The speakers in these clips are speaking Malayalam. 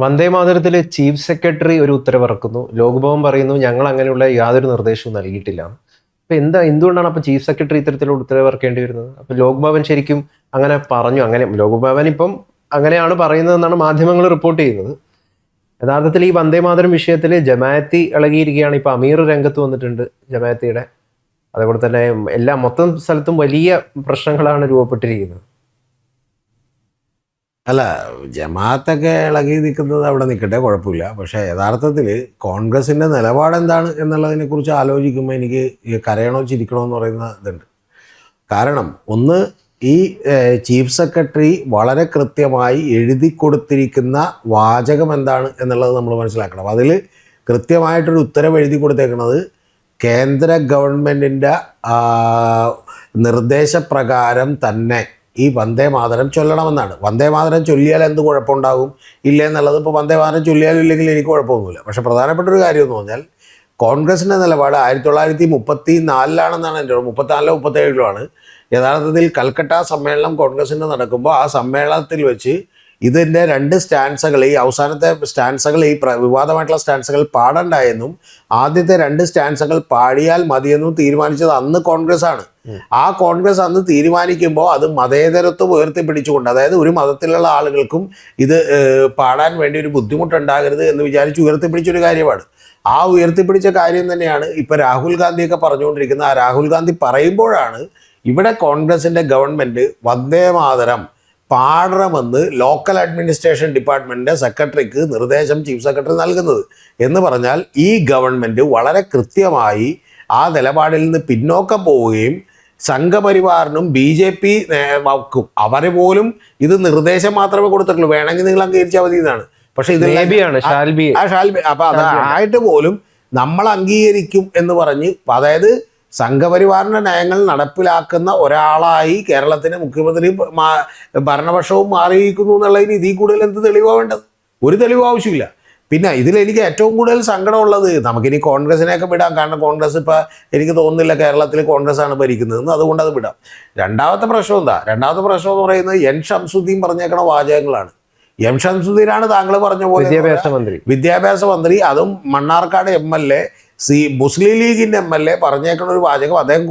വന്ദേ മാതരത്തിലെ ചീഫ് സെക്രട്ടറി ഒരു ഉത്തരവിറക്കുന്നു. ലോക്ഭവൻ പറയുന്നു ഞങ്ങൾ അങ്ങനെയുള്ള യാതൊരു നിർദ്ദേശവും നൽകിയിട്ടില്ല. അപ്പൊ എന്തുകൊണ്ടാണ് അപ്പൊ ചീഫ് സെക്രട്ടറി ഇത്തരത്തിലുള്ള ഉത്തരവിറക്കേണ്ടി വരുന്നത്? അപ്പൊ ലോക്ഭവൻ ശരിക്കും അങ്ങനെ പറഞ്ഞു? അങ്ങനെ ലോക്ഭവൻ ഇപ്പം അങ്ങനെയാണ് പറയുന്നതെന്നാണ് മാധ്യമങ്ങൾ റിപ്പോർട്ട് ചെയ്യുന്നത്. യഥാർത്ഥത്തിൽ ഈ വന്ദേ മാതരം വിഷയത്തിൽ ജമാഅത്തി ഇളകിയിരിക്കുകയാണ്. ഇപ്പൊ അമീർ രംഗത്ത് വന്നിട്ടുണ്ട് ജമാഅത്തിയുടെ. അതേപോലെ തന്നെ മൊത്തം സ്ഥലത്തും വലിയ പ്രശ്നങ്ങളാണ് രൂപപ്പെട്ടിരിക്കുന്നത്. അല്ല, ജമാഅത്തൊക്കെ ഇളകി നിൽക്കുന്നത് അവിടെ നിൽക്കട്ടെ, കുഴപ്പമില്ല. പക്ഷേ യഥാർത്ഥത്തിൽ കോൺഗ്രസിൻ്റെ നിലപാടെന്താണ് എന്നുള്ളതിനെക്കുറിച്ച് ആലോചിക്കുമ്പോൾ എനിക്ക് ഈ കരയണോ ചിരിക്കണോ എന്ന് പറയുന്ന ഇതുണ്ട്. കാരണം ഒന്ന്, ഈ ചീഫ് സെക്രട്ടറി വളരെ കൃത്യമായി എഴുതി കൊടുത്തിരിക്കുന്ന വാചകം എന്താണ് എന്നുള്ളത് നമ്മൾ മനസ്സിലാക്കണം. അതിൽ കൃത്യമായിട്ടൊരു ഉത്തരവ് എഴുതി കൊടുത്തേക്കുന്നത് കേന്ദ്ര ഗവൺമെൻറ്റിൻ്റെ നിർദ്ദേശപ്രകാരം തന്നെ ഈ വന്ദേ മാതരം ചൊല്ലണമെന്നാണ്. വന്ദേ മാതരം ചൊല്ലിയാൽ എന്ത് കുഴപ്പമുണ്ടാകും ഇല്ല എന്നുള്ളത് ഇപ്പോൾ വന്ദേ മാതരം ചൊല്ലിയാലും ഇല്ലെങ്കിൽ എനിക്ക് കുഴപ്പമൊന്നുമില്ല. പക്ഷേ പ്രധാനപ്പെട്ട ഒരു കാര്യം എന്ന് പറഞ്ഞാൽ കോൺഗ്രസിൻ്റെ നിലപാട് 1934 എൻ്റെ 34 37 യഥാർത്ഥത്തിൽ കൽക്കട്ട സമ്മേളനം കോൺഗ്രസിൻ്റെ നടക്കുമ്പോൾ ആ സമ്മേളനത്തിൽ വെച്ച് ഇതിൻ്റെ രണ്ട് സ്റ്റാൻസകൾ, ഈ അവസാനത്തെ സ്റ്റാൻസകൾ, ഈ വിവാദമായിട്ടുള്ള സ്റ്റാൻസകൾ പാടണ്ടായെന്നും ആദ്യത്തെ രണ്ട് സ്റ്റാൻസകൾ പാടിയാൽ മതിയെന്നും തീരുമാനിച്ചത് അന്ന് കോൺഗ്രസ് ആണ്. ആ കോൺഗ്രസ് അന്ന് തീരുമാനിക്കുമ്പോൾ അത് മതേതരത്വം ഉയർത്തിപ്പിടിച്ചുകൊണ്ട്, അതായത് ഒരു മതത്തിലുള്ള ആളുകൾക്കും ഇത് പാടാൻ വേണ്ടി ഒരു ബുദ്ധിമുട്ടുണ്ടാകരുത് എന്ന് വിചാരിച്ച് ഉയർത്തിപ്പിടിച്ചൊരു കാര്യമാണ്. ആ ഉയർത്തിപ്പിടിച്ച കാര്യം തന്നെയാണ് ഇപ്പോൾ രാഹുൽ ഗാന്ധിയൊക്കെ പറഞ്ഞുകൊണ്ടിരിക്കുന്നത്. ആ രാഹുൽ ഗാന്ധി പറയുമ്പോഴാണ് ഇവിടെ കോൺഗ്രസിൻ്റെ government Vande Mataram പാടണമെന്ന് local administration ഡിപ്പാർട്ട്മെൻറ്റിൻ്റെ സെക്രട്ടറിക്ക് നിർദ്ദേശം ചീഫ് സെക്രട്ടറി നൽകുന്നത്. എന്ന് പറഞ്ഞാൽ ഈ ഗവൺമെൻറ് വളരെ കൃത്യമായി ആ നിലപാടിൽ നിന്ന് പിന്നോക്കം പോവുകയും സംഘപരിവാറിനും BJP വക്കും അവർ പോലും ഇത് നിർദ്ദേശം മാത്രമേ കൊടുത്തിട്ടുള്ളൂ, വേണമെങ്കിൽ നിങ്ങൾ അംഗീകരിച്ചാൽ മതി എന്നാണ്. പക്ഷെ ഇത് ഷാൽബി അപ്പൊ അതായിട്ട് പോലും നമ്മൾ അംഗീകരിക്കും എന്ന് പറഞ്ഞ്, അതായത് സംഘപരിവാറിന്റെ നയങ്ങൾ നടപ്പിലാക്കുന്ന ഒരാളായി കേരളത്തിന് മുഖ്യമന്ത്രി ഭരണപക്ഷവും മാറിയിരിക്കുന്നു എന്നുള്ളതിന് ഇതിൽ കൂടുതൽ എന്ത് തെളിവാണ് വേണ്ടത്? ഒരു തെളിവ് ആവശ്യമില്ല. പിന്നെ ഇതിലെനിക്ക് ഏറ്റവും കൂടുതൽ സങ്കടമുള്ളത്, നമുക്കിനി കോൺഗ്രസിനെയൊക്കെ വിടാം, കാരണം കോൺഗ്രസ് ഇപ്പോൾ എനിക്ക് തോന്നുന്നില്ല കേരളത്തിൽ കോൺഗ്രസ് ആണ് ഭരിക്കുന്നതെന്ന്, അതുകൊണ്ട് അത് വിടാം. രണ്ടാമത്തെ പ്രശ്നം എന്താ? രണ്ടാമത്തെ പ്രശ്നം എന്ന് പറയുന്നത് എൻ ഷംസുദ്ദീൻ പറഞ്ഞേക്കണ വാചകങ്ങളാണ്. എം ഷംസുദ്ദീനാണ് താങ്കൾ പറഞ്ഞ പോലെ വിദ്യാഭ്യാസ മന്ത്രി, അതും മണ്ണാർക്കാട് MLA, മുസ്ലിം ലീഗിന്റെ MLA പറഞ്ഞേക്കണ ഒരു വാചകം. അദ്ദേഹം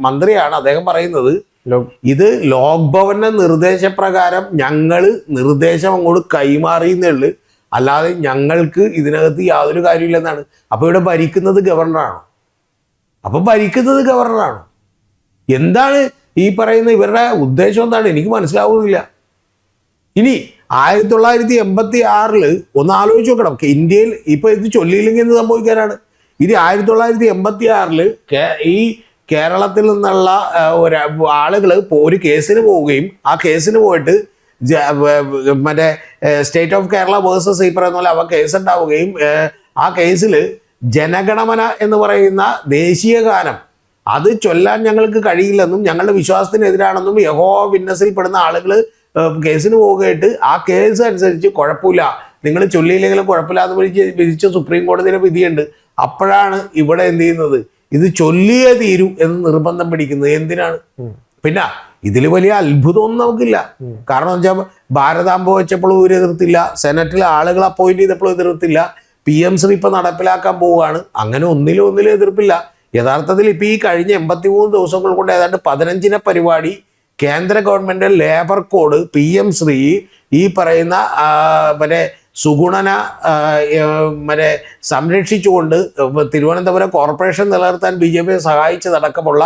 മന്ത്രിയാണ്. അദ്ദേഹം പറയുന്നത് ഇത് ലോക്ഭവന്റെ നിർദ്ദേശപ്രകാരം ഞങ്ങൾ നിർദ്ദേശം അങ്ങോട്ട് കൈമാറിയെന്നുള്ളു, അല്ലാതെ ഞങ്ങൾക്ക് ഇതിനകത്ത് യാതൊരു കാര്യമില്ലെന്നാണ്. അപ്പോൾ ഇവിടെ ഭരിക്കുന്നത് ഗവർണറാണോ? എന്താണ് ഈ പറയുന്ന ഇവരുടെ ഉദ്ദേശം എന്താണ്? എനിക്ക് മനസ്സിലാവുന്നില്ല. ഇനി 1986 ഒന്ന് ആലോചിച്ച് നോക്കണം. ഇന്ത്യയിൽ ഇപ്പോൾ ഇത് ചൊല്ലിയില്ലെങ്കിൽ എന്ത് സംഭവിക്കാനാണ്? ഇത് 1986 ഈ കേരളത്തിൽ നിന്നുള്ള ആളുകൾ ഒരു കേസിന് പോവുകയും ആ കേസിന് പോയിട്ട് മറ്റേ സ്റ്റേറ്റ് ഓഫ് കേരള വേഴ്സസ് ഈ പറയുന്ന പോലെ അവ കേസുണ്ടാവുകയും ആ കേസിൽ ജനഗണമന എന്ന് പറയുന്ന ദേശീയ ഗാനം അത് ചൊല്ലാൻ ഞങ്ങൾക്ക് കഴിയില്ലെന്നും ഞങ്ങളുടെ വിശ്വാസത്തിനെതിരാണെന്നും യഹോവ വിറ്റ്നസിൽ പെടുന്ന ആളുകൾ കേസിന് പോവുകയായിട്ട് ആ കേസ് അനുസരിച്ച് കുഴപ്പമില്ല, നിങ്ങൾ ചൊല്ലിയില്ലെങ്കിലും കുഴപ്പമില്ല എന്ന് വിധിച്ച സുപ്രീം കോടതിയുടെ വിധിയുണ്ട്. അപ്പോഴാണ് ഇവിടെ എന്ത് ചെയ്യുന്നത്? ഇത് ചൊല്ലിയേ തീരൂ എന്ന് നിർബന്ധം പിടിക്കുന്നത്. എന്തിനാണ്? പിന്നെ ഇതിൽ വലിയ അത്ഭുതമൊന്നും നമുക്കില്ല. കാരണം എന്ന് വെച്ചാൽ ഭാരതാംബ വെച്ചപ്പോഴും ഇവർ എതിർത്തില്ല, സെനറ്റിലെ ആളുകൾ അപ്പോയിന്റ് ചെയ്തപ്പോഴും എതിർത്തില്ല, PM-ശ്രീ ഇപ്പം നടപ്പിലാക്കാൻ പോവുകയാണ്. അങ്ങനെ ഒന്നിലും എതിർപ്പില്ല. യഥാർത്ഥത്തിൽ ഇപ്പം ഈ കഴിഞ്ഞ 83 ദിവസങ്ങൾ കൊണ്ട് ഏതാണ്ട് 15 പരിപാടി കേന്ദ്ര ഗവൺമെന്റ് ലേബർ കോഡ്, PM-ശ്രീ, ഈ പറയുന്ന മറ്റേ സുഗുണന മറ്റേ സംരക്ഷിച്ചുകൊണ്ട് തിരുവനന്തപുരം കോർപ്പറേഷൻ നിലനിർത്താൻ BJP സഹായിച്ചതടക്കമുള്ള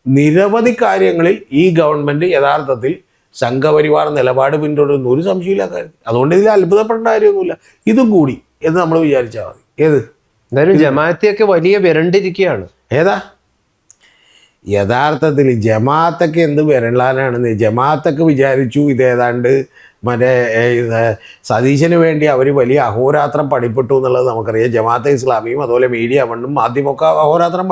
നിരവധി കാര്യങ്ങളിൽ ഈ ഗവൺമെന്റ് യഥാർത്ഥത്തിൽ സംഘപരിവാർ നിലപാട് പിന്തുടരുന്ന ഒരു സംശയമില്ല കാര്യം. അതുകൊണ്ട് ഇതിൽ അത്ഭുതപ്പെടേണ്ട കാര്യമൊന്നുമില്ല. ഇതും കൂടി എന്ന് നമ്മൾ വിചാരിച്ചാൽ മതി. ഏത് എന്തായാലും ജമാഅത്തിയൊക്കെ വലിയ വിരണ്ടിരിക്കുകയാണ്. ഏതാ യഥാർത്ഥത്തിൽ ജമാഅത്തൊക്കെ എന്ത് വിരളാനാണെന്ന്? ജമാഅത്തൊക്കെ വിചാരിച്ചു ഇതേതാണ്ട് മറ്റേ സതീശന് വേണ്ടി അവർ വലിയ അഹോരാത്രം പണിപ്പെട്ടു എന്നുള്ളത് നമുക്കറിയാം. ജമാഅത്തെ ഇസ്ലാമിയും അതുപോലെ മീഡിയ വണ്ണും മാധ്യമമൊക്കെ അഹോരാത്രം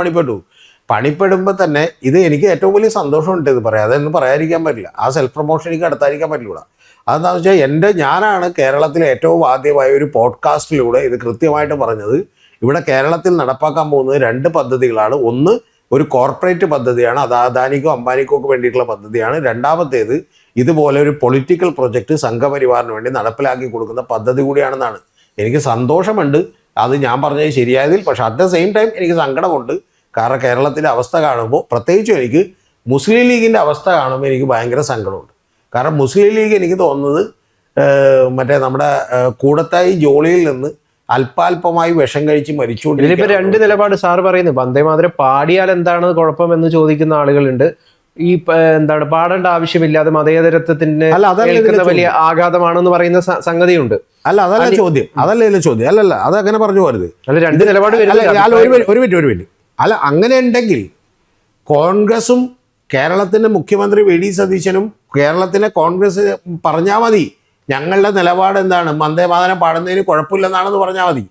പണിപ്പെടുമ്പോൾ തന്നെ ഇത് എനിക്ക് ഏറ്റവും വലിയ സന്തോഷമുണ്ട് ഇത് പറയാം. അതൊന്നും പറയാതിരിക്കാൻ പറ്റില്ല. ആ സെൽഫ് പ്രൊമോഷൻ എനിക്ക് നടത്താതിരിക്കാൻ പറ്റില്ല. അതെന്താണെന്ന് വെച്ചാൽ ഞാനാണ് കേരളത്തിലെ ഏറ്റവും ആദ്യമായ ഒരു പോഡ്കാസ്റ്റിലൂടെ ഇത് കൃത്യമായിട്ട് പറഞ്ഞത്. ഇവിടെ കേരളത്തിൽ നടപ്പാക്കാൻ പോകുന്നത് 2 പദ്ധതികളാണ്. ഒന്ന് ഒരു കോർപ്പറേറ്റ് പദ്ധതിയാണ്, അത് അദാനിക്കോ അംബാനിക്കോ ഒക്കെ വേണ്ടിയിട്ടുള്ള പദ്ധതിയാണ്. രണ്ടാമത്തേത് ഇതുപോലെ ഒരു പൊളിറ്റിക്കൽ പ്രൊജക്റ്റ് സംഘപരിവാറിന് വേണ്ടി നടപ്പിലാക്കി കൊടുക്കുന്ന പദ്ധതി കൂടിയാണെന്നാണ്. എനിക്ക് സന്തോഷമുണ്ട് അത് ഞാൻ പറഞ്ഞത് ശരിയായതിൽ. പക്ഷെ അറ്റ് ദ സെയിം ടൈം എനിക്ക് സങ്കടമുണ്ട്. കാരണം കേരളത്തിൻ്റെ അവസ്ഥ കാണുമ്പോൾ, പ്രത്യേകിച്ചും എനിക്ക് മുസ്ലിം ലീഗിൻ്റെ അവസ്ഥ കാണുമ്പോൾ എനിക്ക് ഭയങ്കര സങ്കടമുണ്ട്. കാരണം മുസ്ലിം ലീഗ് എനിക്ക് തോന്നുന്നത് മറ്റേ നമ്മുടെ കൂടത്തായി ജോളിയിൽ നിന്ന് അല്പാൽപമായി വിഷം കഴിച്ച് മരിച്ചുകൊണ്ടിരിക്കും. ഇതിലിപ്പോ രണ്ട് നിലപാട് സാർ പറയുന്നത്. വന്ദേമാതരം പാടിയാൽ എന്താണ് കുഴപ്പമെന്ന് ചോദിക്കുന്ന ആളുകളുണ്ട്. ഈ എന്താണ് പാടേണ്ട ആവശ്യമില്ലാതെ മതേതരത്വത്തിന് ഏൽക്കുന്ന വലിയ ആഘാതമാണെന്ന് പറയുന്ന സംഗതിയുണ്ട്. അല്ല അതല്ല ചോദ്യം, അതല്ല ചോദ്യം. അല്ലല്ല അതങ്ങനെ പറഞ്ഞു പോരുത്. അല്ല രണ്ട് നിലപാട് ഒരു മിനിറ്റ്. അല്ല അങ്ങനെ ഉണ്ടെങ്കിൽ കോൺഗ്രസും കേരളത്തിന്റെ മുഖ്യമന്ത്രി വി ഡി സതീശനും കേരളത്തിലെ കോൺഗ്രസ് പറഞ്ഞാൽ മതി, ഞങ്ങളുടെ നിലപാട് എന്താണ്, വന്ദേമാതരം പാടുന്നതിന് കുഴപ്പമില്ലെന്നാണെന്ന് പറഞ്ഞാൽ മതി.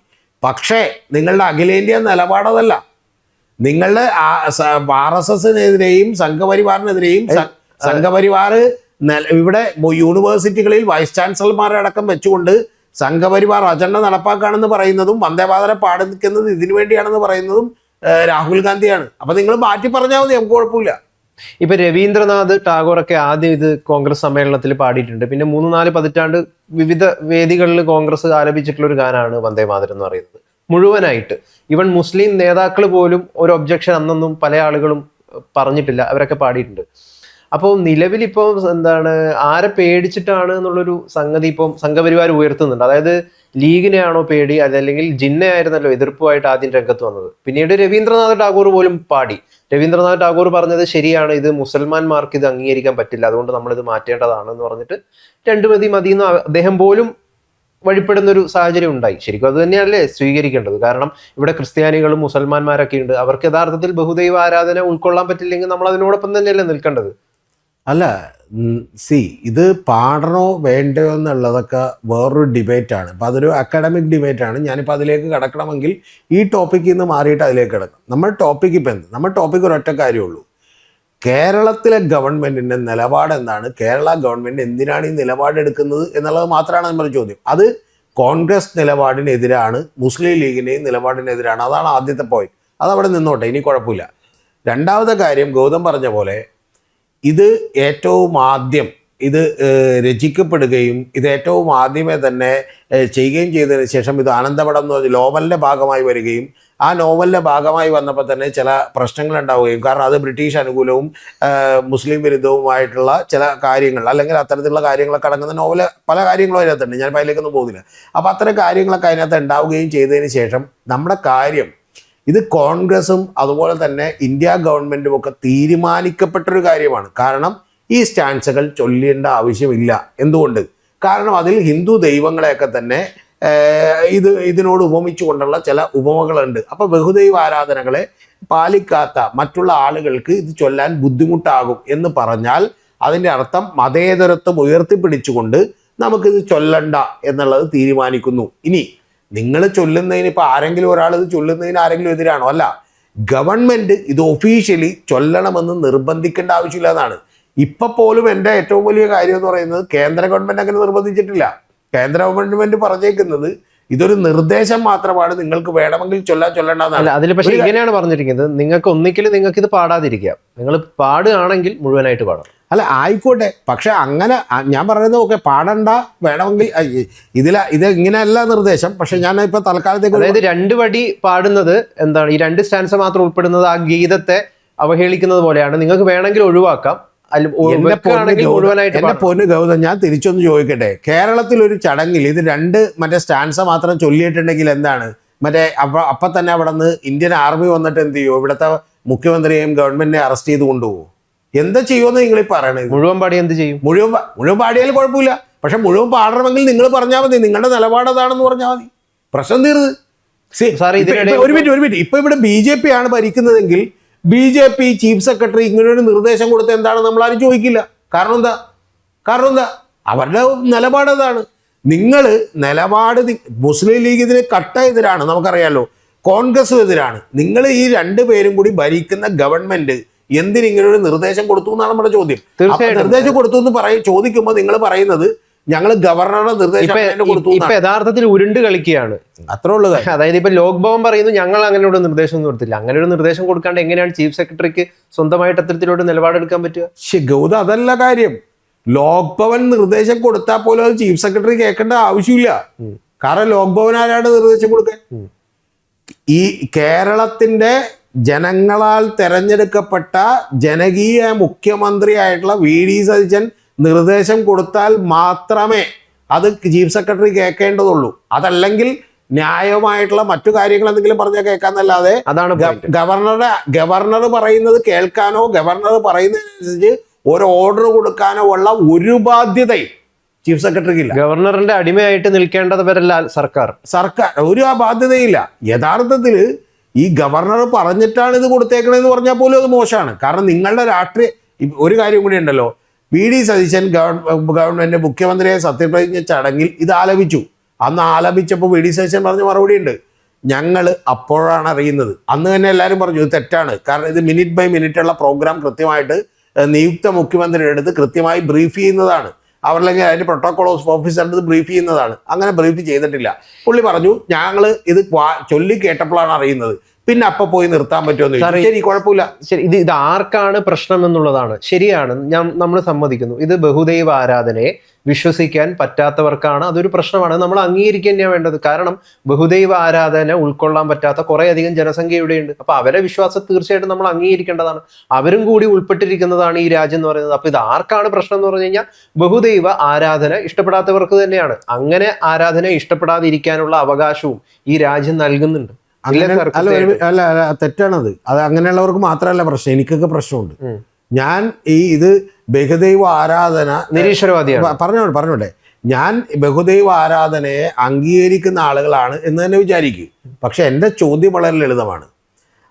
പക്ഷേ നിങ്ങളുടെ അഖിലേന്ത്യാ നിലപാടതല്ല. നിങ്ങളുടെ RSSനെതിരെയും സംഘപരിവാറിനെതിരെയും സംഘപരിവാർ ഇവിടെ യൂണിവേഴ്സിറ്റികളിൽ വൈസ് ചാൻസലർമാരെ അടക്കം വെച്ചുകൊണ്ട് സംഘപരിവാർ അജണ്ട നടപ്പാക്കാണെന്ന് പറയുന്നതും വന്ദേമാതരം പാടിക്കുന്നത് ഇതിനു വേണ്ടിയാണെന്ന് പറയുന്നതും രാഹുൽ ഗാന്ധിയാണ്. അപ്പൊ നിങ്ങൾ മാറ്റി പറഞ്ഞാൽ മതി, നമുക്ക് കുഴപ്പമില്ല. ഇപ്പൊ രവീന്ദ്രനാഥ് ടാഗോറൊക്കെ ആദ്യം ഇത് കോൺഗ്രസ് സമ്മേളനത്തിൽ പാടിയിട്ടുണ്ട്. പിന്നെ 3-4 പതിറ്റാണ്ട് വിവിധ വേദികളിൽ കോൺഗ്രസ് ആലപിച്ചിട്ടുള്ള ഒരു ഗാനമാണ് വന്ദേമാതരം എന്ന് പറയുന്നത് മുഴുവനായിട്ട്. ഈവൻ മുസ്ലിം നേതാക്കൾ പോലും ഒരു ഒബ്ജക്ഷൻ അന്നൊന്നും പല ആളുകളും പറഞ്ഞിട്ടില്ല, അവരൊക്കെ പാടിയിട്ടുണ്ട്. അപ്പോൾ നിലവിലിപ്പോൾ എന്താണ്, ആരെ പേടിച്ചിട്ടാണ് എന്നുള്ളൊരു സംഗതി ഇപ്പം സംഘപരിവാർ ഉയർത്തുന്നുണ്ട്. അതായത് ലീഗിനെയാണോ പേടി, അതല്ലെങ്കിൽ ജിന്നയായിരുന്നല്ലോ എതിർപ്പുമായിട്ട് ആദ്യം രംഗത്ത് വന്നത്. പിന്നീട് രവീന്ദ്രനാഥ് ടാഗോർ പോലും പാടി. രവീന്ദ്രനാഥ് ടാഗോർ പറഞ്ഞത് ശരിയാണ്, ഇത് മുസൽമാന്മാർക്ക് ഇത് അംഗീകരിക്കാൻ പറ്റില്ല, അതുകൊണ്ട് നമ്മളിത് മാറ്റേണ്ടതാണ് എന്ന് പറഞ്ഞിട്ട് 2 മതി എന്ന് അദ്ദേഹം പോലും വഴിപ്പെടുന്ന ഒരു സാഹചര്യം ഉണ്ടായി. ശരിക്കും അത് തന്നെയല്ലേ സ്വീകരിക്കേണ്ടത്. കാരണം ഇവിടെ ക്രിസ്ത്യാനികളും മുസൽമാന്മാരൊക്കെ ഉണ്ട്. അവർക്ക് യഥാർത്ഥത്തിൽ ബഹുദൈവ ആരാധന ഉൾക്കൊള്ളാൻ പറ്റില്ലെങ്കിൽ നമ്മൾ അതിനോടൊപ്പം തന്നെയല്ലേ നിൽക്കേണ്ടത്. അല്ല ഇത് പാടണോ വേണ്ടയോ എന്നുള്ളതൊക്കെ വേറൊരു ഡിബേറ്റാണ്. ഇപ്പം അതൊരു അക്കാഡമിക് ഡിബേറ്റാണ്. ഞാനിപ്പോൾ അതിലേക്ക് കിടക്കണമെങ്കിൽ ഈ ടോപ്പിക്കിൽ നിന്ന് മാറിയിട്ട് അതിലേക്ക് കിടക്കണം. നമ്മൾ ടോപ്പിക്ക് ഇപ്പം എന്ത്, നമ്മൾ ടോപ്പിക്ക് ഒരൊറ്റ കാര്യമുള്ളൂ. കേരളത്തിലെ ഗവൺമെൻറ്റിൻ്റെ നിലപാട് എന്താണ്, കേരള ഗവൺമെൻറ് എന്തിനാണ് ഈ നിലപാടെടുക്കുന്നത് എന്നുള്ളത് മാത്രമാണ് നമ്മുടെ ചോദ്യം. അത് കോൺഗ്രസ് നിലപാടിനെതിരാണ്, മുസ്ലിം ലീഗിൻ്റെയും നിലപാടിനെതിരാണ്. അതാണ് ആദ്യത്തെ പോയിന്റ്. അതവിടെ നിന്നോട്ടെ, ഇനി കുഴപ്പമില്ല. രണ്ടാമത്തെ കാര്യം, ഗൗതം പറഞ്ഞ പോലെ ഇത് ഏറ്റവും ആദ്യം ഇത് രചിക്കപ്പെടുകയും ഇത് ഏറ്റവും ആദ്യമേ തന്നെ ചെയ്യുകയും ചെയ്തതിന് ശേഷം ഇത് ആനന്ദപടം എന്ന് പറഞ്ഞ നോവലിൻ്റെ ഭാഗമായി വരികയും ആ നോവലിൻ്റെ ഭാഗമായി വന്നപ്പോൾ തന്നെ ചില പ്രശ്നങ്ങൾ ഉണ്ടാവുകയും, കാരണം അത് ബ്രിട്ടീഷ് അനുകൂലവും മുസ്ലിം വിരുദ്ധവുമായിട്ടുള്ള ചില കാര്യങ്ങൾ അല്ലെങ്കിൽ അത്തരത്തിലുള്ള കാര്യങ്ങളൊക്കെ അടങ്ങുന്ന നോവൽ പല കാര്യങ്ങളും അതിനകത്തുണ്ട്. ഞാനിപ്പോൾ അതിലേക്കൊന്നും പോകുന്നില്ല. അപ്പോൾ അത്തരം കാര്യങ്ങളൊക്കെ അതിനകത്ത് ഉണ്ടാവുകയും ചെയ്തതിന് ശേഷം നമ്മുടെ കാര്യം ഇത് കോൺഗ്രസും അതുപോലെ തന്നെ ഇന്ത്യ ഗവൺമെൻറ്റും ഒക്കെ തീരുമാനിക്കപ്പെട്ടൊരു കാര്യമാണ്. കാരണം ഈ സ്റ്റാൻസുകൾ ചൊല്ലേണ്ട ആവശ്യമില്ല. എന്തുകൊണ്ട്? കാരണം അതിൽ ഹിന്ദു ദൈവങ്ങളെയൊക്കെ തന്നെ ഇതിനോട് ഉപമിച്ചുകൊണ്ടുള്ള ചില ഉപമകളുണ്ട്. അപ്പോൾ ബഹുദൈവ ആരാധനകളെ പാലിക്കാത്ത മറ്റുള്ള ആളുകൾക്ക് ഇത് ചൊല്ലാൻ ബുദ്ധിമുട്ടാകും എന്ന് പറഞ്ഞാൽ അതിൻ്റെ അർത്ഥം മതേതരത്വം ഉയർത്തിപ്പിടിച്ചുകൊണ്ട് നമുക്കിത് ചൊല്ലണ്ട എന്നുള്ളത് തീരുമാനിക്കുന്നു. ഇനി നിങ്ങൾ ചൊല്ലുന്നതിന് ഇപ്പോൾ ആരെങ്കിലും ഒരാൾ ഇത് ചൊല്ലുന്നതിന് ആരെങ്കിലും എതിരാണോ? അല്ല, ഗവൺമെൻറ് ഇത് ഒഫീഷ്യലി ചൊല്ലണമെന്ന് നിർബന്ധിക്കേണ്ട ആവശ്യമില്ല എന്നാണ്. ഇപ്പം പോലും എൻ്റെ ഏറ്റവും വലിയ കാര്യം എന്ന് പറയുന്നത് കേന്ദ്ര ഗവൺമെൻറ് അങ്ങനെ നിർബന്ധിച്ചിട്ടില്ല. കേന്ദ്ര ഗവൺമെൻറ് പറഞ്ഞേക്കുന്നത് ഇതൊരു നിർദ്ദേശം മാത്രമാണ്, നിങ്ങൾക്ക് വേണമെങ്കിൽ ചൊല്ലേണ്ടതാണ്. അതിൽ പക്ഷേ ഇങ്ങനെയാണ് പറഞ്ഞിരിക്കുന്നത്, നിങ്ങൾക്ക് ഒന്നിക്കലും നിങ്ങൾക്ക് ഇത് പാടാതിരിക്കാം, നിങ്ങൾ പാടുകയാണെങ്കിൽ മുഴുവനായിട്ട് പാടാം. അല്ല ആയിക്കോട്ടെ, പക്ഷെ അങ്ങനെ ഞാൻ പറയുന്നത് ഓക്കെ, പാടണ്ട, വേണമെങ്കിൽ ഇത് ഇങ്ങനെയല്ല നിർദ്ദേശം. പക്ഷെ ഞാൻ ഇപ്പൊ തൽക്കാലത്തേക്ക്, അതായത് 2 വടി പാടുന്നത് എന്താണ്, ഈ 2 സ്റ്റാൻസ മാത്രം ഉൾപ്പെടുന്നത് ആ ഗീതത്തെ അവഹേളിക്കുന്നത് പോലെയാണ്. നിങ്ങൾക്ക് വേണമെങ്കിൽ ഒഴിവാക്കാം, എന്റെ പൊന്ന് ഗൗതം, ഞാൻ തിരിച്ചൊന്ന് ചോദിക്കട്ടെ, കേരളത്തിൽ ഒരു ചടങ്ങിൽ ഇത് 2 മറ്റേ സ്റ്റാൻസ മാത്രം ചൊല്ലിയിട്ടുണ്ടെങ്കിൽ എന്താണ്, മറ്റേ അപ്പം തന്നെ അവിടെ നിന്ന് ഇന്ത്യൻ ആർമി വന്നിട്ട് എന്ത് ചെയ്യുമോ, ഇവിടുത്തെ മുഖ്യമന്ത്രിയെയും ഗവൺമെന്റിനെ അറസ്റ്റ് ചെയ്ത് കൊണ്ടുപോകുമോ? എന്താ ചെയ്യുമെന്ന് നിങ്ങൾ ഈ പറയണത്? മുഴുവൻ പാടി എന്ത് ചെയ്യും? മുഴുവൻ പാടിയാലും കുഴപ്പമില്ല. പക്ഷെ മുഴുവൻ പാടണമെങ്കിൽ നിങ്ങൾ പറഞ്ഞാൽ മതി, നിങ്ങളുടെ നിലപാട് അതാണെന്ന് പറഞ്ഞാൽ മതി, പ്രശ്നം തീർന്ന്. ഒരു മിനിറ്റ്, ഇപ്പൊ ഇവിടെ BJP ആണ് ഭരിക്കുന്നതെങ്കിൽ BJP ചീഫ് സെക്രട്ടറി ഇങ്ങനൊരു നിർദ്ദേശം കൊടുത്ത് എന്താണ് നമ്മളാരും ചോദിക്കില്ല. കാരണം എന്താ അവരുടെ നിലപാട് അതാണ്. നിങ്ങൾ നിലപാട് മുസ്ലിം ലീഗ് ഇതിന് കട്ട എതിരാണ്, നമുക്കറിയാലോ, കോൺഗ്രസും എതിരാണ്. നിങ്ങൾ ഈ 2 പേരും കൂടി ഭരിക്കുന്ന ഗവൺമെന്റ് എന്തിനിങ്ങനൊരു നിർദ്ദേശം കൊടുത്തു എന്നാണ് നമ്മുടെ ചോദ്യം. നിർദ്ദേശം കൊടുത്തു എന്ന് ചോദിക്കുമ്പോൾ നിങ്ങൾ പറയുന്നത് ഞങ്ങൾ ഗവർണറുടെ നിർദ്ദേശം കൊടുത്തു. ഇപ്പൊ യഥാർത്ഥത്തിൽ ഉരുണ്ട് കളിക്കുകയാണ്, അത്രേ ഉള്ളത്. അതായത് ഇപ്പൊ ലോക് ഭവൻ പറയുന്നു ഞങ്ങൾ അങ്ങനെയുള്ള നിർദ്ദേശം ഒന്നും കൊടുത്തില്ല. അങ്ങനെ ഒരു നിർദ്ദേശം കൊടുക്കാണ്ട് എങ്ങനെയാണ് ചീഫ് സെക്രട്ടറിക്ക് സ്വന്തമായിട്ട് അത്തരത്തിലോട്ട് നിലപാടെടുക്കാൻ പറ്റുക? ഗൗതം, അതല്ല കാര്യം. ലോക്ഭവൻ നിർദ്ദേശം കൊടുത്താൽ പോലും അത് ചീഫ് സെക്രട്ടറി കേൾക്കേണ്ട ആവശ്യമില്ല. കാരണം ലോക്ഭവൻ ആരാണ് നിർദ്ദേശം കൊടുക്കാൻ? ഈ കേരളത്തിന്റെ ജനങ്ങളാൽ തെരഞ്ഞെടുക്കപ്പെട്ട ജനകീയ മുഖ്യമന്ത്രിയായിട്ടുള്ള VD സതീശൻ നിർദ്ദേശം കൊടുത്താൽ മാത്രമേ അത് ചീഫ് സെക്രട്ടറി കേൾക്കേണ്ടതുള്ളൂ. അതല്ലെങ്കിൽ ന്യായമായിട്ടുള്ള മറ്റു കാര്യങ്ങൾ എന്തെങ്കിലും പറഞ്ഞാൽ കേൾക്കാന്നല്ലാതെ ഗവർണർ പറയുന്നത് കേൾക്കാനോ ഗവർണർ പറയുന്നതിനനുസരിച്ച് ഒരു ഓർഡർ കൊടുക്കാനോ ഉള്ള ഒരു ബാധ്യതയും ചീഫ് സെക്രട്ടറിക്ക് ഇല്ല. ഗവർണറിന്റെ അടിമയായിട്ട് നിൽക്കേണ്ടവരല്ല സർക്കാർ ഒരു ബാധ്യതയില്ല. യഥാർത്ഥത്തിൽ ഈ ഗവർണർ പറഞ്ഞിട്ടാണ് ഇത് കൊടുത്തേക്കണെന്ന് പറഞ്ഞാൽ പോലും അത് മോശമാണ്. കാരണം നിങ്ങളുടെ രാഷ്ട്രീയ ഒരു കാര്യം കൂടി ഉണ്ടല്ലോ, VD സതീശൻ ഗവൺമെന്റ് മുഖ്യമന്ത്രിയെ സത്യപ്രതിജ്ഞ ചടങ്ങിൽ ഇത് ആലപിച്ചു. അന്ന് ആലപിച്ചപ്പോൾ VD സതീശൻ പറഞ്ഞ മറുപടി ഉണ്ട്, ഞങ്ങൾ അപ്പോഴാണ് അറിയുന്നത്. അന്ന് തന്നെ എല്ലാവരും പറഞ്ഞു ഇത് തെറ്റാണ്. കാരണം ഇത് മിനിറ്റ് ബൈ മിനിറ്റ് ഉള്ള പ്രോഗ്രാം കൃത്യമായിട്ട് നിയുക്ത മുഖ്യമന്ത്രിയുടെ അടുത്ത് കൃത്യമായി ബ്രീഫ് ചെയ്യുന്നതാണ്. അവരല്ലെങ്കിൽ അതിൻ്റെ പ്രോട്ടോകോൾ ഓഫീസറിൻ്റെ അടുത്ത് ബ്രീഫ് ചെയ്യുന്നതാണ്. അങ്ങനെ ബ്രീഫ് ചെയ്തിട്ടില്ല. പുള്ളി പറഞ്ഞു ഞങ്ങൾ ഇത് ചൊല്ലി കേട്ടപ്പോഴാണ് അറിയുന്നത്, പിന്നെ അപ്പൊ പോയി നിർത്താൻ പറ്റുമെന്ന്. ശരി, കുഴപ്പമില്ല. ശരി, ഇത് ആർക്കാണ് പ്രശ്നം എന്നുള്ളതാണ്. ശരിയാണ്, നമ്മൾ സമ്മതിക്കുന്നു. ഇത് ബഹുദൈവ ആരാധനയെ വിശ്വസിക്കാൻ പറ്റാത്തവർക്കാണ് അതൊരു പ്രശ്നമാണ്. നമ്മൾ അംഗീകരിക്കുക തന്നെയാണ് വേണ്ടത്. കാരണം ബഹുദൈവ ആരാധന ഉൾക്കൊള്ളാൻ പറ്റാത്ത കുറെ അധികം ജനസംഖ്യ ഇവിടെയുണ്ട്. അപ്പൊ അവരെ വിശ്വാസം തീർച്ചയായിട്ടും നമ്മൾ അംഗീകരിക്കേണ്ടതാണ്. അവരും കൂടി ഉൾപ്പെട്ടിരിക്കുന്നതാണ് ഈ രാജ്യം എന്ന് പറയുന്നത്. അപ്പൊ ഇത് ആർക്കാണ് പ്രശ്നം എന്ന് പറഞ്ഞു കഴിഞ്ഞാൽ ബഹുദൈവ ആരാധന ഇഷ്ടപ്പെടാത്തവർക്ക് തന്നെയാണ്. അങ്ങനെ ആരാധന ഇഷ്ടപ്പെടാതിരിക്കാനുള്ള അവകാശവും ഈ രാജ്യം നൽകുന്നുണ്ട്. അല്ല, തെറ്റാണത്. അത് അങ്ങനെയുള്ളവർക്ക് മാത്രമല്ല പ്രശ്നം, എനിക്കൊക്കെ പ്രശ്നമുണ്ട്. ഞാൻ ഇത് ബഹുദൈവ ആരാധന നിരീശ്വരവാദിയാണ് പറഞ്ഞോട്ടെ. ഞാൻ ബഹുദൈവ ആരാധനയെ അംഗീകരിക്കുന്ന ആളുകളാണ് എന്ന് തന്നെ വിചാരിക്കും. പക്ഷെ എൻ്റെ ചോദ്യം വളരെ ലളിതമാണ്.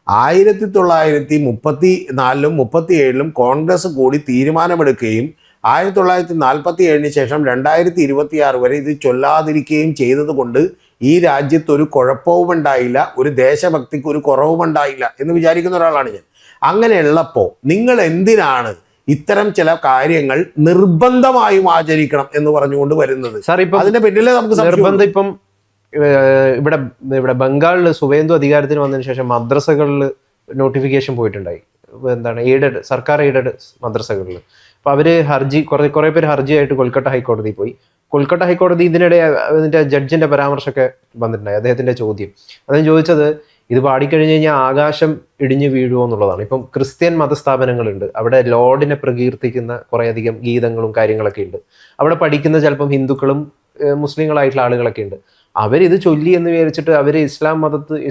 1934 37 കോൺഗ്രസ് കൂടി തീരുമാനമെടുക്കുകയും 1947 ശേഷം 2026 വരെ ഇത് ചൊല്ലാതിരിക്കുകയും ചെയ്തത് കൊണ്ട് ഈ രാജ്യത്ത് ഒരു കുഴപ്പവും ഉണ്ടായില്ല, ഒരു ദേശഭക്തിക്ക് ഒരു കുറവും ഉണ്ടായില്ല എന്ന് വിചാരിക്കുന്ന ഒരാളാണ് ഞാൻ. അങ്ങനെയുള്ളപ്പോൾ നിങ്ങൾ എന്തിനാണ് ഇത്തരം ചില കാര്യങ്ങൾ നിർബന്ധമായും ആചരിക്കണം എന്ന് പറഞ്ഞുകൊണ്ട് വരുന്നത്? അതിന്റെ പിന്നിലെ നമുക്ക് നിർബന്ധം ഇപ്പം ഇവിടെ ബംഗാളിൽ സുവേന്ദു അധികാരത്തിന് വന്നതിന് ശേഷം മദ്രസകളിൽ നോട്ടിഫിക്കേഷൻ പോയിട്ടുണ്ടായി. എന്താണ് സർക്കാർ എയ്ഡഡ് മദ്രസകളിൽ. അപ്പൊ അവര് കുറെ പേര് ഹർജിയായിട്ട് കൊൽക്കത്ത ഹൈക്കോടതി പോയി. കൊൽക്കത്ത ഹൈക്കോടതി ഇതിനിടെ ഇതിന്റെ ജഡ്ജിന്റെ പരാമർശമൊക്കെ വന്നിട്ടുണ്ടായി. അദ്ദേഹത്തിന്റെ ചോദ്യം ചോദിച്ചത് ഇത് പാടിക്കഴിഞ്ഞ് കഴിഞ്ഞാൽ ആകാശം ഇടിഞ്ഞു വീഴുമോ എന്നുള്ളതാണ്. ഇപ്പം ക്രിസ്ത്യൻ മതസ്ഥാപനങ്ങളുണ്ട്, അവിടെ ലോർഡിനെ പ്രകീർത്തിക്കുന്ന കുറേയധികം ഗീതങ്ങളും കാര്യങ്ങളൊക്കെ ഉണ്ട്. അവിടെ പഠിക്കുന്ന ചിലപ്പം ഹിന്ദുക്കളും മുസ്ലിങ്ങളായിട്ടുള്ള ആളുകളൊക്കെ ഉണ്ട്. അവരിത് ചൊല്ലി എന്ന് വിചാരിച്ചിട്ട് അവർ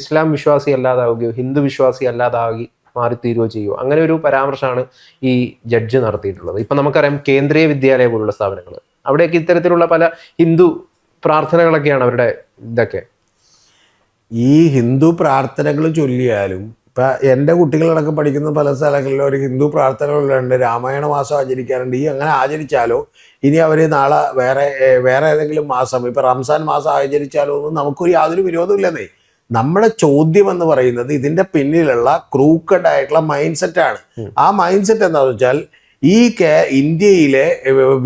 ഇസ്ലാം വിശ്വാസി അല്ലാതാവുകയോ ഹിന്ദു വിശ്വാസി അല്ലാതാകി മാറിത്തീരുകയോ ചെയ്യുമോ? അങ്ങനെ ഒരു പരാമർശമാണ് ഈ ജഡ്ജ് നടത്തിയിട്ടുള്ളത്. ഇപ്പം നമുക്കറിയാം കേന്ദ്രീയ വിദ്യാലയ പോലുള്ള സ്ഥാപനങ്ങൾ, അവിടെയൊക്കെ ഇത്തരത്തിലുള്ള പല ഹിന്ദു പ്രാർത്ഥനകളൊക്കെയാണ് അവരുടെ ഇതൊക്കെ. ഈ ഹിന്ദു പ്രാർത്ഥനകൾ ചൊല്ലിയാലും ഇപ്പം എൻ്റെ കുട്ടികളടക്കം പഠിക്കുന്ന പല സ്ഥലങ്ങളിലും ഒരു ഹിന്ദു പ്രാർത്ഥനകളുണ്ട്, രാമായണ മാസം ആചരിക്കാറുണ്ട്. ഈ അങ്ങനെ ആചരിച്ചാലോ ഇനി അവർ നാളെ വേറെ ഏതെങ്കിലും മാസം ഇപ്പം റംസാൻ മാസം ആചരിച്ചാലോ ഒന്നും നമുക്കൊരു യാതൊരു വിരോധമില്ലെന്നേ. നമ്മുടെ ചോദ്യം എന്ന് പറയുന്നത് ഇതിൻ്റെ പിന്നിലുള്ള ക്രൂക്കഡ് ആയിട്ടുള്ള മൈൻഡ് സെറ്റാണ്. ആ മൈൻഡ് സെറ്റ് എന്താണെന്ന് വെച്ചാൽ ഈ ഇന്ത്യയിലെ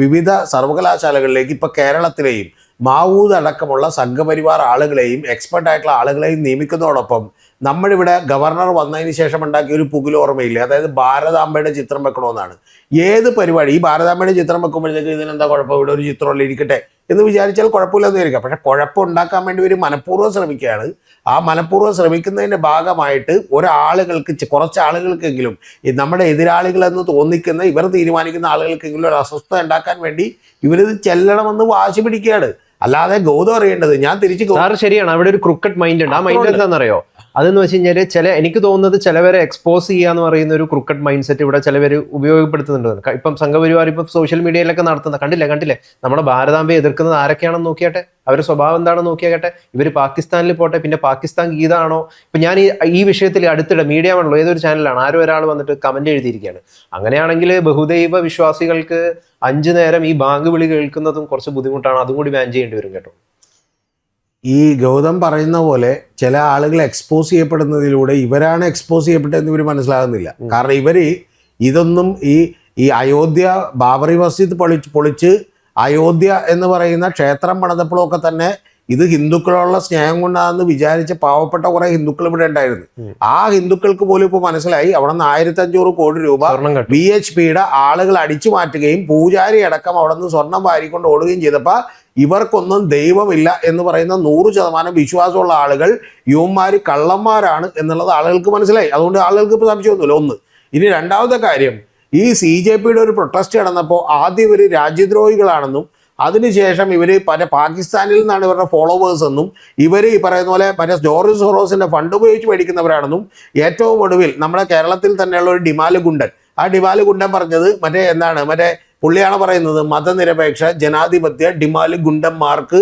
വിവിധ സർവകലാശാലകളിലേക്ക് ഇപ്പം കേരളത്തിലെയും മാവൂദ് അടക്കമുള്ള സംഘപരിവാർ ആളുകളെയും എക്സ്പെർട്ടായിട്ടുള്ള ആളുകളെയും നിയമിക്കുന്നതോടൊപ്പം നമ്മളിവിടെ ഗവർണർ വന്നതിന് ശേഷം ഉണ്ടാക്കിയ ഒരു പുകിൽ ഓർമ്മയില്ലേ, അതായത് ഭാരതാംബയുടെ ചിത്രം വെക്കണമെന്നാണ്. ഏത് പരിപാടി ഈ ഭാരതാംബയുടെ ചിത്രം വെക്കുമ്പോഴത്തേക്ക് ഇതിനെന്താ കുഴപ്പം, ഇവിടെ ഒരു ചിത്രമല്ല ഇരിക്കട്ടെ എന്ന് വിചാരിച്ചാൽ കുഴപ്പമില്ലെന്ന് വിചാരിക്കാം. പക്ഷെ കുഴപ്പം ഉണ്ടാക്കാൻ വേണ്ടി ഒരു മനഃപൂർവ്വം ശ്രമിക്കുകയാണ്. ആ മനഃപൂർവ്വം ശ്രമിക്കുന്നതിൻ്റെ ഭാഗമായിട്ട് കുറച്ച് ആളുകൾക്കെങ്കിലും നമ്മുടെ എതിരാളികളെന്ന് തോന്നിക്കുന്ന ഇവർ തീരുമാനിക്കുന്ന ആളുകൾക്കെങ്കിലും ഒരു അസ്വസ്ഥത ഉണ്ടാക്കാൻ വേണ്ടി ഇവരിത് ചെല്ലണമെന്ന് വാശി പിടിക്കുകയാണ്. അല്ലാതെ ഗൗതം അറിയേണ്ടത് ഞാൻ തിരിച്ച് ശരിയാണ്. അവിടെ ഒരു ക്രിക്കറ്റ് മൈൻഡ് ഉണ്ട്. ആ മൈൻഡ് എന്താണെന്നറിയോ? അതെന്ന് വെച്ച് കഴിഞ്ഞാൽ എനിക്ക് തോന്നുന്നത് ചിലവരെ എക്സ്പോസ് ചെയ്യുക എന്ന് പറയുന്ന ഒരു ക്രിക്കറ്റ് മൈൻഡ് സെറ്റ് ഇവിടെ ചിലവർ ഉപയോഗപ്പെടുത്തുന്നുണ്ട്. ഇപ്പം സംഘപരിവാർ ഇപ്പം സോഷ്യൽ മീഡിയയിലൊക്കെ നടത്തുന്ന കണ്ടില്ലേ നമ്മുടെ ഭാരതാംബയെ എതിർക്കുന്നത് ആരൊക്കെയാണെന്ന് നോക്കിയാട്ടെ, അവരുടെ സ്വഭാവം എന്താണെന്ന് നോക്കിയാട്ടെ. ഇവർ പാകിസ്ഥാനിൽ പോട്ടെ, പിന്നെ പാകിസ്ഥാൻ ഗീതാണോ? ഇപ്പം ഞാൻ ഈ വിഷയത്തിൽ അടുത്തിടെ മീഡിയ ആണല്ലോ, ഏതൊരു ചാനലാണ് ആരോ ഒരാൾ വന്നിട്ട് കമന്റ് എഴുതിയിരിക്കുകയാണ്. അങ്ങനെയാണെങ്കിൽ ബഹുദൈവ വിശ്വാസികൾക്ക് 5 നേരം ഈ ബാങ്ക് വിളി കേൾക്കുന്നതും കുറച്ച് ബുദ്ധിമുട്ടാണ്. അതും കൂടി ബാൻ ചെയ്യേണ്ടി വരും കേട്ടോ. ഈ ഗൗതം പറയുന്ന പോലെ ചില ആളുകൾ എക്സ്പോസ് ചെയ്യപ്പെടുന്നതിലൂടെ ഇവരാണ് എക്സ്പോസ് ചെയ്യപ്പെട്ടതെന്ന് ഇവർ മനസ്സിലാകുന്നില്ല. കാരണം ഇതൊന്നും ഈ അയോധ്യ ബാബറി മസ്ജിദ് പൊളിച്ച് അയോധ്യ എന്ന് പറയുന്ന ക്ഷേത്രം പണിതപ്പോഴൊക്കെ തന്നെ ഇത് ഹിന്ദുക്കളുള്ള സ്നേഹം കൊണ്ടാണെന്ന് വിചാരിച്ച പാവപ്പെട്ട കുറെ ഹിന്ദുക്കൾ ഇവിടെ ഉണ്ടായിരുന്നു. ആ ഹിന്ദുക്കൾക്ക് പോലും ഇപ്പോൾ മനസ്സിലായി അവിടെ നിന്ന് 1500 കോടി രൂപ BHPയുടെ ആളുകൾ അടിച്ചു മാറ്റുകയും പൂജാരി അടക്കം അവിടെ നിന്ന് സ്വർണം വാരിക്കൊണ്ട് ഓടുകയും ചെയ്തപ്പോൾ ഇവർക്കൊന്നും ദൈവമില്ല എന്ന് പറയുന്ന 100% വിശ്വാസമുള്ള ആളുകൾ യുവന്മാർ കള്ളന്മാരാണ് എന്നുള്ളത് ആളുകൾക്ക് മനസ്സിലായി. അതുകൊണ്ട് ആളുകൾക്ക് ഇപ്പോൾ സംശയമൊന്നുമില്ല. ഒന്ന്. ഇനി രണ്ടാമത്തെ കാര്യം, ഈ CJPയുടെ ഒരു പ്രൊട്ടസ്റ്റ് നടന്നപ്പോൾ ആദ്യം ഇവർ രാജ്യദ്രോഹികളാണെന്നും അതിനുശേഷം ഇവർ പാകിസ്ഥാനിൽ നിന്നാണ് ഇവരുടെ ഫോളോവേഴ്സ് എന്നും ഇവർ ഈ പറയുന്ന പോലെ ജോർജ് സോറോസിന്റെ ഫണ്ട് ഉപയോഗിച്ച് മേടിക്കുന്നവരാണെന്നും ഏറ്റവും ഒടുവിൽ നമ്മുടെ കേരളത്തിൽ തന്നെയുള്ള ഒരു ഡിമാല് ഗുണ്ടൻ, ആ ഡിമാല് ഗുണ്ടൻ പറഞ്ഞത് പുള്ളിയാണ് പറയുന്നത് മതനിരപേക്ഷ ജനാധിപത്യ ഡിമാല് ഗുണ്ടന്മാർക്ക്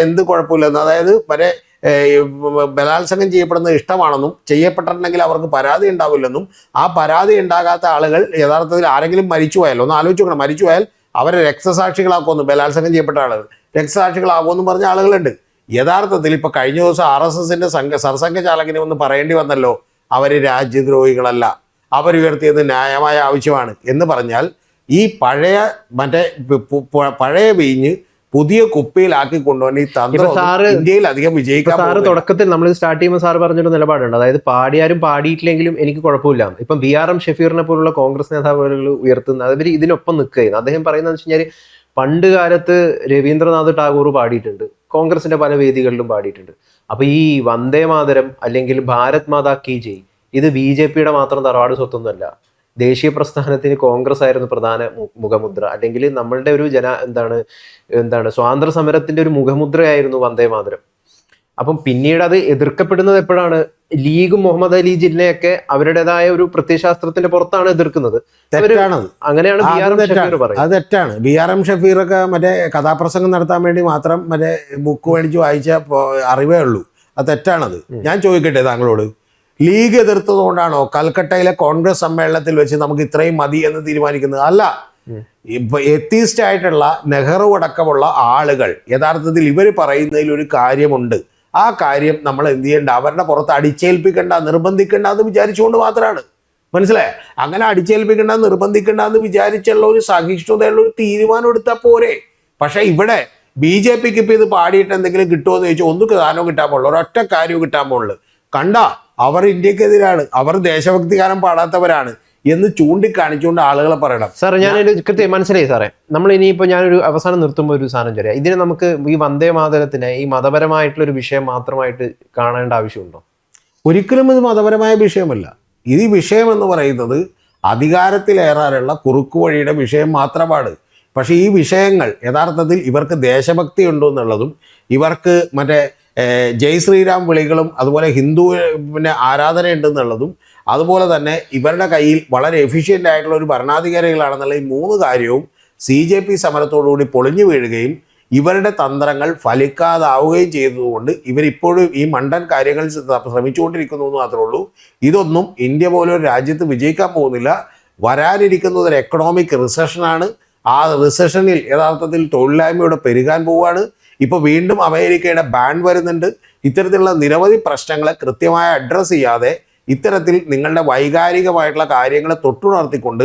എന്ത് കുഴപ്പമില്ലെന്ന്, അതായത് ബലാത്സംഗം ചെയ്യപ്പെടുന്നത് ഇഷ്ടമാണെന്നും ചെയ്യപ്പെട്ടിട്ടുണ്ടെങ്കിൽ അവർക്ക് പരാതി ഉണ്ടാവില്ലെന്നും ആ പരാതി ഉണ്ടാകാത്ത ആളുകൾ യഥാർത്ഥത്തിൽ ആരെങ്കിലും മരിച്ചു പോയാൽ, ഒന്ന് ആലോചിച്ച് നോക്കണം, മരിച്ചു പോയാൽ അവരെ രക്തസാക്ഷികളാക്കുമെന്ന്, ബലാത്സംഗം ചെയ്യപ്പെട്ട ആളുകൾ രക്തസാക്ഷികളാകുമെന്നും പറഞ്ഞ ആളുകളുണ്ട്. യഥാർത്ഥത്തിൽ ഇപ്പൊ കഴിഞ്ഞ ദിവസം RSSന്റെ സർസംഘചാലകനെ ഒന്ന് പറയേണ്ടി വന്നല്ലോ, അവർ രാജ്യദ്രോഹികളല്ല, അവരുയർത്തിയത് ന്യായമായ ആവശ്യമാണ് എന്ന് പറഞ്ഞാൽ ഈ പഴയ വീഞ്ഞ് പുതിയ കുപ്പിയിലാക്കി കൊണ്ടുവന്ന് ഈ തന്ത്രം ഇന്ത്യയിൽ അധികം വിജയിക്കാൻ. സാറ് തുടക്കത്തിൽ നമ്മൾ സ്റ്റാർട്ട് ചെയ്യുമ്പോൾ സാറ് പറഞ്ഞൊരു നിലപാടുണ്ട്, അതായത് പാടിയാരും പാടിയിട്ടില്ലെങ്കിലും എനിക്ക് കുഴപ്പമില്ല. ഇപ്പം BRM ഷഫീറിനെ പോലുള്ള കോൺഗ്രസ് നേതാവുകൾ ഉയർത്തുന്ന അവർ ഇതിനൊപ്പം നിൽക്കുകയാണ്. അദ്ദേഹം പറയുന്നത് വെച്ച് കഴിഞ്ഞാൽ പണ്ട് കാലത്ത് രവീന്ദ്രനാഥ് ടാഗോർ പാടിയിട്ടുണ്ട്, കോൺഗ്രസിന്റെ പല വേദികളിലും പാടിയിട്ടുണ്ട്. അപ്പൊ ഈ വന്ദേ മാതരം അല്ലെങ്കിൽ ഭാരത് മാതാ കി ജയ് ഇത് BJPയുടെ മാത്രം തറവാട് സ്വത്തൊന്നുമല്ല. ദേശീയ പ്രസ്ഥാനത്തിന് കോൺഗ്രസ് ആയിരുന്നു പ്രധാന മുഖമുദ്ര, അല്ലെങ്കിൽ നമ്മളുടെ ഒരു സ്വാതന്ത്ര്യ സമരത്തിന്റെ ഒരു മുഖമുദ്രയായിരുന്നു വന്ദേ മാതരം. അപ്പം പിന്നീട് അത് എതിർക്കപ്പെടുന്നത് എപ്പോഴാണ്? ലീഗും മുഹമ്മദ് അലി ജില്ലയൊക്കെ അവരുടേതായ ഒരു പ്രത്യയശാസ്ത്രത്തിന്റെ പുറത്താണ് എതിർക്കുന്നത്. അങ്ങനെയാണ് അത് തെറ്റാണ്. BRM ഷഫീറൊക്കെ കഥാപ്രസംഗം നടത്താൻ വേണ്ടി മാത്രം ബുക്ക് മേടിച്ച് വായിച്ച അറിവേ ഉള്ളൂ. അത് തെറ്റാണത്. ഞാൻ ചോദിക്കട്ടെ താങ്കളോട്, ലീഗ് എതിർത്തതുകൊണ്ടാണോ കൽക്കട്ടയിലെ കോൺഗ്രസ് സമ്മേളനത്തിൽ വെച്ച് നമുക്ക് ഇത്രയും മതി എന്ന് തീരുമാനിക്കുന്നത്? അല്ല. ഇപ്പൊ എത്തീസ്റ്റ് ആയിട്ടുള്ള നെഹ്റു അടക്കമുള്ള ആളുകൾ യഥാർത്ഥത്തിൽ ഇവർ പറയുന്നതിൽ ഒരു കാര്യമുണ്ട്. ആ കാര്യം നമ്മൾ എന്ത് ചെയ്യേണ്ട, അവരുടെ പുറത്ത് അടിച്ചേൽപ്പിക്കേണ്ട, നിർബന്ധിക്കേണ്ട എന്ന് വിചാരിച്ചുകൊണ്ട് മാത്രമാണ്. മനസ്സിലായോ? അങ്ങനെ അടിച്ചേൽപ്പിക്കേണ്ട, നിർബന്ധിക്കേണ്ട എന്ന് വിചാരിച്ചുള്ള ഒരു സഹിഷ്ണുതയുള്ള ഒരു തീരുമാനം എടുത്താൽ പോരെ. പക്ഷെ ഇവിടെ BJPക്ക് ഇപ്പൊ ഇത് പാടിയിട്ട് എന്തെങ്കിലും കിട്ടുമോ എന്ന് ചോദിച്ചാൽ ഒന്നും സാധനവും കിട്ടാൻ പോകുള്ളൂ, ഒരൊറ്റ കാര്യവും കിട്ടാൻ പോകുള്ളൂ. അവർ ഇന്ത്യക്കെതിരാണ്, അവർ ദേശഭക്തിഗാനം പാടാത്തവരാണ് എന്ന് ചൂണ്ടിക്കാണിച്ചുകൊണ്ട് ആളുകളെ പറയണം. സാറേ, ഞാനൊരു കൃത്യം മനസ്സിലായി സാറേ. നമ്മൾ ഇനിയിപ്പോൾ ഞാനൊരു അവസാനം നിർത്തുമ്പോൾ ഒരു സാധനം പറയാം. ഇതിനെ നമുക്ക് ഈ വന്ദേ മാതരത്തിനെ ഈ മതപരമായിട്ടുള്ള ഒരു വിഷയം മാത്രമായിട്ട് കാണേണ്ട ആവശ്യമുണ്ടോ? ഒരിക്കലും ഇത് മതപരമായ വിഷയമല്ല. ഈ വിഷയം എന്ന് പറയുന്നത് അധികാരത്തിലേറാനുള്ള കുറുക്കുവഴിയുടെ വിഷയം മാത്രമാണ്. പക്ഷേ ഈ വിഷയങ്ങൾ യഥാർത്ഥത്തിൽ ഇവർക്ക് ദേശഭക്തി ഉണ്ടോ എന്നുള്ളതും ഇവർക്ക് ജയ് ശ്രീരാം വിളികളും അതുപോലെ ഹിന്ദുവിനെ ആരാധന ഉണ്ടെന്നുള്ളതും അതുപോലെ തന്നെ ഇവരുടെ കയ്യിൽ വളരെ എഫിഷ്യൻ്റ് ആയിട്ടുള്ള ഒരു ഭരണാധികാരികളാണെന്നുള്ള ഈ 3 കാര്യവും CJP സമരത്തോടുകൂടി പൊളിഞ്ഞു വീഴുകയും ഇവരുടെ തന്ത്രങ്ങൾ ഫലിക്കാതാവുകയും ചെയ്തതുകൊണ്ട് ഇവരിപ്പോഴും ഈ മണ്ടൻ കാര്യങ്ങൾ ശ്രമിച്ചുകൊണ്ടിരിക്കുന്നു എന്ന് മാത്രമേ ഉള്ളൂ. ഇതൊന്നും ഇന്ത്യ പോലൊരു രാജ്യത്ത് വിജയിക്കാൻ പോകുന്നില്ല. വരാനിരിക്കുന്നത് ഒരു എക്കണോമിക് റിസഷനാണ്. ആ റിസഷനിൽ യഥാർത്ഥത്തിൽ തൊഴിലില്ലായ്മയുടെ പെരുകാൻ പോവുകയാണ്. ഇപ്പോൾ വീണ്ടും അമേരിക്കയുടെ ബാൻ വരുന്നുണ്ട്. ഇത്തരത്തിലുള്ള നിരവധി പ്രശ്നങ്ങളെ കൃത്യമായി അഡ്രസ്സ് ചെയ്യാതെ ഇത്തരത്തിൽ നിങ്ങളുടെ വൈകാരികമായിട്ടുള്ള കാര്യങ്ങളെ തൊട്ടുണർത്തിക്കൊണ്ട്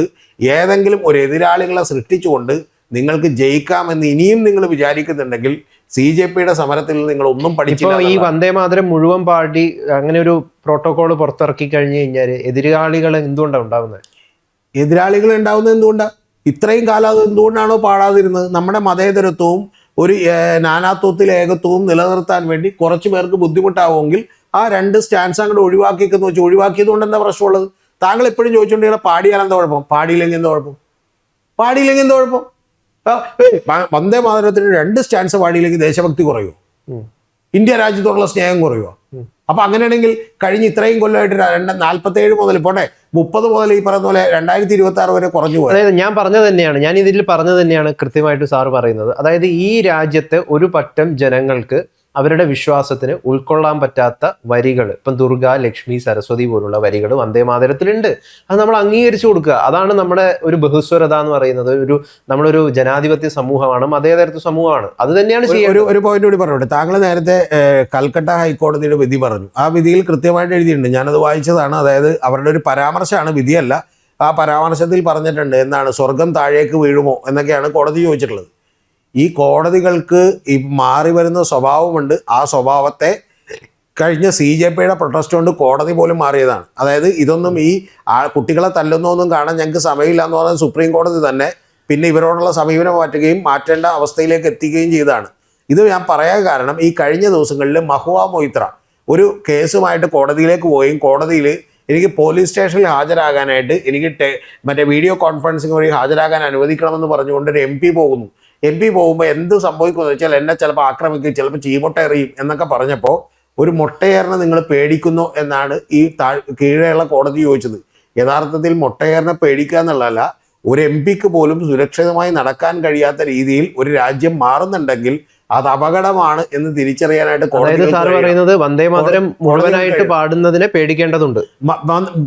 ഏതെങ്കിലും ഒരു എതിരാളികളെ സൃഷ്ടിച്ചുകൊണ്ട് നിങ്ങൾക്ക് ജയിക്കാമെന്ന് ഇനിയും നിങ്ങൾ വിചാരിക്കുന്നുണ്ടെങ്കിൽ CJPയുടെ സമരത്തിൽ നിങ്ങൾ ഒന്നും പഠിച്ചില്ല. ഈ വന്ദേ മാതരം മുഴുവൻ പാടി അങ്ങനെ ഒരു പ്രോട്ടോകോൾ പുറത്തിറക്കി കഴിഞ്ഞു കഴിഞ്ഞാൽ എതിരാളികൾ എന്തുകൊണ്ടാണ് ഉണ്ടാവുന്നത്? എതിരാളികൾ ഉണ്ടാവുന്നത് എന്തുകൊണ്ടാണ്? ഇത്രയും കാലം അത് എന്തുകൊണ്ടാണോ പാടാതിരുന്നത്? നമ്മുടെ മതേതരത്വവും ഒരു നാനാത്വത്തിൽ ഏകത്വവും നിലനിർത്താൻ വേണ്ടി കുറച്ച് പേർക്ക് ബുദ്ധിമുട്ടാവുമെങ്കിൽ ആ 2 സ്റ്റാൻസ് അങ്ങോട്ട് ഒഴിവാക്കിയെന്ന് വെച്ചാൽ ഒഴിവാക്കിയത് കൊണ്ട് എന്താ പ്രശ്നമുള്ളത്? താങ്കൾ എപ്പോഴും ചോദിച്ചുകൊണ്ടിരിക്കുന്ന പാടിയാൽ എന്താ കുഴപ്പം, പാടിയില്ലെങ്കിൽ എന്താ കുഴപ്പം, പാടിയില്ലെങ്കിൽ എന്താ കുഴപ്പം? വന്ദേ മാതരത്തിന് 2 സ്റ്റാൻസ് പാടിയില്ലെങ്കിൽ ദേശഭക്തി കുറയുമോ? ഇന്ത്യ രാജ്യത്തോടുള്ള സ്നേഹം കുറയുമോ? അപ്പൊ അങ്ങനെയാണെങ്കിൽ കഴിഞ്ഞ ഇത്രയും കൊല്ലമായിട്ട് 47 മുതൽ പോട്ടെ 30 മുതൽ ഈ പറയുന്ന പോലെ 2026 വരെ കുറഞ്ഞു പോയി. അതായത് ഞാൻ ഇതിൽ പറഞ്ഞത് തന്നെയാണ് കൃത്യമായിട്ട് സാറ് പറയുന്നത്. അതായത് ഈ രാജ്യത്തെ ഒരു പറ്റം ജനങ്ങൾക്ക് അവരുടെ വിശ്വാസത്തിന് ഉൾക്കൊള്ളാൻ പറ്റാത്ത വരികൾ, ഇപ്പം ദുർഗ, ലക്ഷ്മി, സരസ്വതി പോലുള്ള വരികൾ വന്ദേ മാതരത്തിലുണ്ട്. അത് നമ്മൾ അംഗീകരിച്ചു കൊടുക്കുക. അതാണ് നമ്മുടെ ഒരു ബഹുസ്വരത എന്ന് പറയുന്നത്. നമ്മളൊരു ജനാധിപത്യ സമൂഹമാണ്, മതേതരത്വ സമൂഹമാണ്. അത് തന്നെയാണ് ഒരു പോയിന്റ് കൂടി പറഞ്ഞോട്ടെ. താങ്കൾ നേരത്തെ കൽക്കട്ട ഹൈക്കോടതിയുടെ വിധി പറഞ്ഞു. ആ വിധിയിൽ കൃത്യമായിട്ട് എഴുതിയിട്ടുണ്ട്, ഞാനത് വായിച്ചതാണ്. അതായത് അവരുടെ ഒരു പരാമർശമാണ്, വിധിയല്ല. ആ പരാമർശത്തിൽ പറഞ്ഞിട്ടുണ്ട് എന്താണ്, സ്വർഗം താഴേക്ക് വീഴുമോ എന്നൊക്കെയാണ് കോടതി ചോദിച്ചിട്ടുള്ളത്. ഈ കോടതികൾക്ക് ഈ മാറി വരുന്ന സ്വഭാവമുണ്ട്. ആ സ്വഭാവത്തെ കഴിഞ്ഞ CJPയുടെ പ്രൊട്ടസ്റ്റ് കൊണ്ട് കോടതി പോലും മാറിയതാണ്. അതായത് ഇതൊന്നും ഈ കുട്ടികളെ തല്ലുന്നൊന്നും കാണാൻ ഞങ്ങൾക്ക് സമയമില്ല എന്ന് പറഞ്ഞാൽ സുപ്രീം കോടതി തന്നെ പിന്നെ ഇവരോടുള്ള സമീപനം മാറ്റേണ്ട അവസ്ഥയിലേക്ക് എത്തിക്കുകയും ചെയ്തതാണ്. ഇത് ഞാൻ പറയാൻ കാരണം ഈ കഴിഞ്ഞ ദിവസങ്ങളിൽ മഹുവ മൊയ്ത്ര ഒരു കേസുമായിട്ട് കോടതിയിലേക്ക് പോവുകയും കോടതിയിൽ എനിക്ക് പോലീസ് സ്റ്റേഷനിൽ ഹാജരാകാനായിട്ട് എനിക്ക് മറ്റേ വീഡിയോ കോൺഫറൻസിങ് വഴി ഹാജരാകാൻ അനുവദിക്കണമെന്ന് പറഞ്ഞുകൊണ്ട് ഒരു MP പോകുന്നു. MP പോകുമ്പോൾ എന്ത് സംഭവിക്കുമെന്ന് വെച്ചാൽ എന്നെ ചിലപ്പോൾ ആക്രമിക്കും, ചിലപ്പോൾ ചീമുട്ട എറിയും എന്നൊക്കെ പറഞ്ഞപ്പോൾ ഒരു മുട്ടയേറിനെ നിങ്ങൾ പേടിക്കുന്നു എന്നാണ് ഈ കീഴെയുള്ള കോടതി ചോദിച്ചത്. യഥാർത്ഥത്തിൽ മുട്ടയേറിനെ പേടിക്കുക എന്നുള്ളതല്ല, ഒരു MP പോലും സുരക്ഷിതമായി നടക്കാൻ കഴിയാത്ത രീതിയിൽ ഒരു രാജ്യം മാറുന്നുണ്ടെങ്കിൽ അത് അപകടമാണ് എന്ന് തിരിച്ചറിയാനായിട്ട് പറയുന്നത് വന്ദേ മാതരം മുഴുവനായിട്ട് പാടുന്നതിനെ പേടിക്കേണ്ടതുണ്ട്.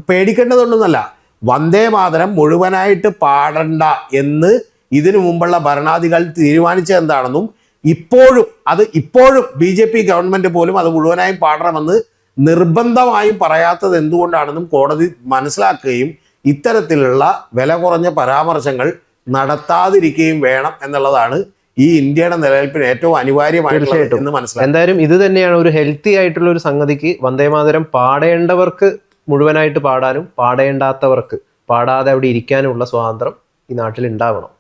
പേടിക്കേണ്ടതുണ്ടെന്നല്ല, വന്ദേ മാതരം മുഴുവനായിട്ട് പാടണ്ട എന്ന് ഇതിനു മുമ്പുള്ള ഭരണാധികാരികൾ തീരുമാനിച്ചത് എന്താണെന്നും ഇപ്പോഴും BJP ഗവൺമെന്റ് പോലും അത് മുഴുവനായും പാടണമെന്ന് നിർബന്ധമായും പറയാത്തത് എന്തുകൊണ്ടാണെന്നും കോടതി മനസ്സിലാക്കുകയും ഇത്തരത്തിലുള്ള വില കുറഞ്ഞ പരാമർശങ്ങൾ നടത്താതിരിക്കുകയും വേണം എന്നുള്ളതാണ് ഈ ഇന്ത്യയുടെ നിലനിൽപ്പിന് ഏറ്റവും അനിവാര്യമായിട്ടുള്ളത് എന്ന് മനസ്സിലാക്കും. എന്തായാലും ഇത് തന്നെയാണ് ഒരു ഹെൽത്തി ആയിട്ടുള്ള ഒരു സംഗതിക്ക് വന്ദേമാതരം പാടേണ്ടവർക്ക് മുഴുവനായിട്ട് പാടാനും പാടേണ്ടാത്തവർക്ക് പാടാതെ അവിടെ ഇരിക്കാനുമുള്ള സ്വാതന്ത്ര്യം ഈ നാട്ടിൽ ഉണ്ടാവണം.